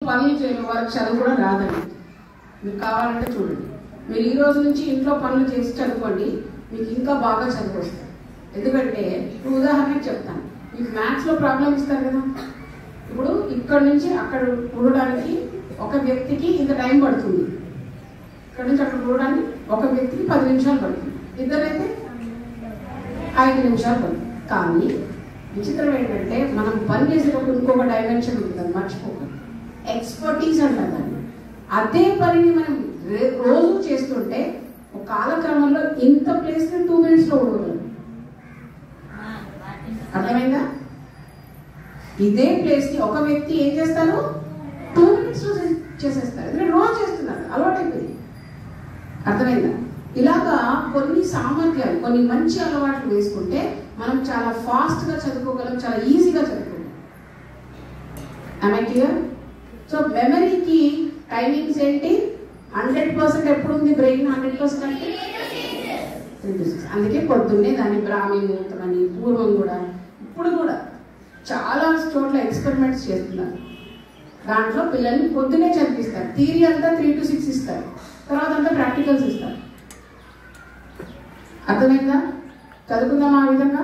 పనులు చేయడం వాళ్ళకి చదువు కూడా రాదండి. మీకు కావాలంటే చూడండి, మీరు ఈ రోజు నుంచి ఇంట్లో పనులు చేసి చదువుకోండి, మీకు ఇంకా బాగా చదువు వస్తుంది. ఎందుకంటే ఇప్పుడు ఉదాహరణకి చెప్తాను, మీకు మ్యాథ్స్లో ప్రాబ్లం ఇస్తారు కదా, ఇప్పుడు ఇక్కడ నుంచి అక్కడ కూడడానికి ఒక వ్యక్తికి ఇంత టైం పడుతుంది, ఇక్కడ నుంచి అక్కడ కూడడానికి ఒక వ్యక్తికి 10 నిమిషాలు పడుతుంది, ఇద్దరైతే 5 నిమిషాలు పడుతుంది. కానీ విచిత్రం ఏంటంటే మనం పని చేసేటప్పుడు ఇంకొక డైమెన్షన్ ఉంటుంది, మర్చిపోకండి, ఎక్స్పర్టీస్ అంటారు దాన్ని. అదే పనిని మనం రోజు చేస్తుంటే ఒక కాలక్రమంలో ఇంత ప్లేస్ 2 minutes లో ఉండగలం. అర్థమైందా? ఇదే ప్లేస్ ని ఒక వ్యక్తి ఏం చేస్తారు, 2 minutes లో చేసేస్తారు, ఎందుకంటే రోజు చేస్తున్నారు, అలవాటైపోయింది. అర్థమైందా? ఇలాగా కొన్ని సామర్థ్యాలు, కొన్ని మంచి అలవాట్లు వేసుకుంటే మనం చాలా ఫాస్ట్ గా చదువుకోగలం, చాలా ఈజీగా చదువుకోగలం. Am I clear? సో మెమరీకి టైమింగ్స్ ఏంటి? 100% ఎప్పుడు ఉంది బ్రెయిన్? 100% అంటే 3 to 6. అందుకే పొద్దున్నే దాన్ని బ్రాహ్మీ ముహూర్తం అని, పూర్వం కూడా ఇప్పుడు కూడా చాలా చోట్ల ఎక్స్పెరిమెంట్స్ చేస్తున్నారు. దాంట్లో పిల్లల్ని పొద్దునే చదివిస్తారు. థియరీ అంతా 3 to 6 ఇస్తారు, తర్వాత అంతా ప్రాక్టికల్స్ ఇస్తారు. అర్థమైందా? చదువుకుందాం ఆ విధంగా.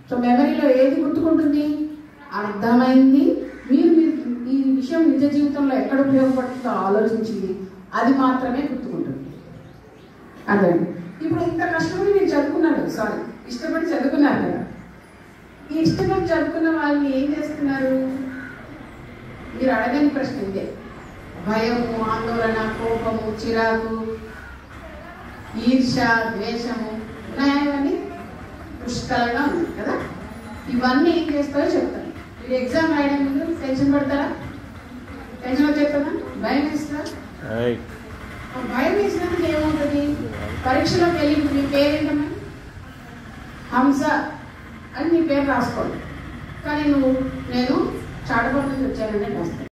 సో మెమరీలో ఏది గుర్తుకుంటుంది? అర్థమైంది, మీరు ఈ విషయం నిజ జీవితంలో ఎక్కడ ఉపయోగపడుతుందో ఆలోచించింది, అది మాత్రమే గుర్తుకుంటుంది. అర్థమైంది? ఇప్పుడు ఇంత కష్టపడి మీరు చదువుకున్నారు, సారీ ఇష్టపడి చదువుకున్నారు కదా, ఈ ఇష్టపడి చదువుకున్న వాళ్ళని ఏం చేస్తున్నారు? మీరు అడగని ప్రశ్న ఇదే. భయము, ఆందోళన, కోపము, చిరాకు, ఈర్ష, ద్వేషము ఉన్నాయని పుష్కలంగా ఉంది కదా. ఇవన్నీ ఏం చేస్తారో చెప్తాను. మీరు ఎగ్జామ్ రాయడం ముందు టెన్షన్ పడతారా? టెన్షన్ వచ్చేస్తుందా? భయం వేస్తారా? భయం వేసినందుకు ఏమవుతుంది? పరీక్షలోకి వెళ్ళి మీ పేరేంటమ్మా? హంస అని మీ పేరు రాసుకోండి, కానీ నేను చాటపల్లి నుంచి వచ్చానని రాస్తాను.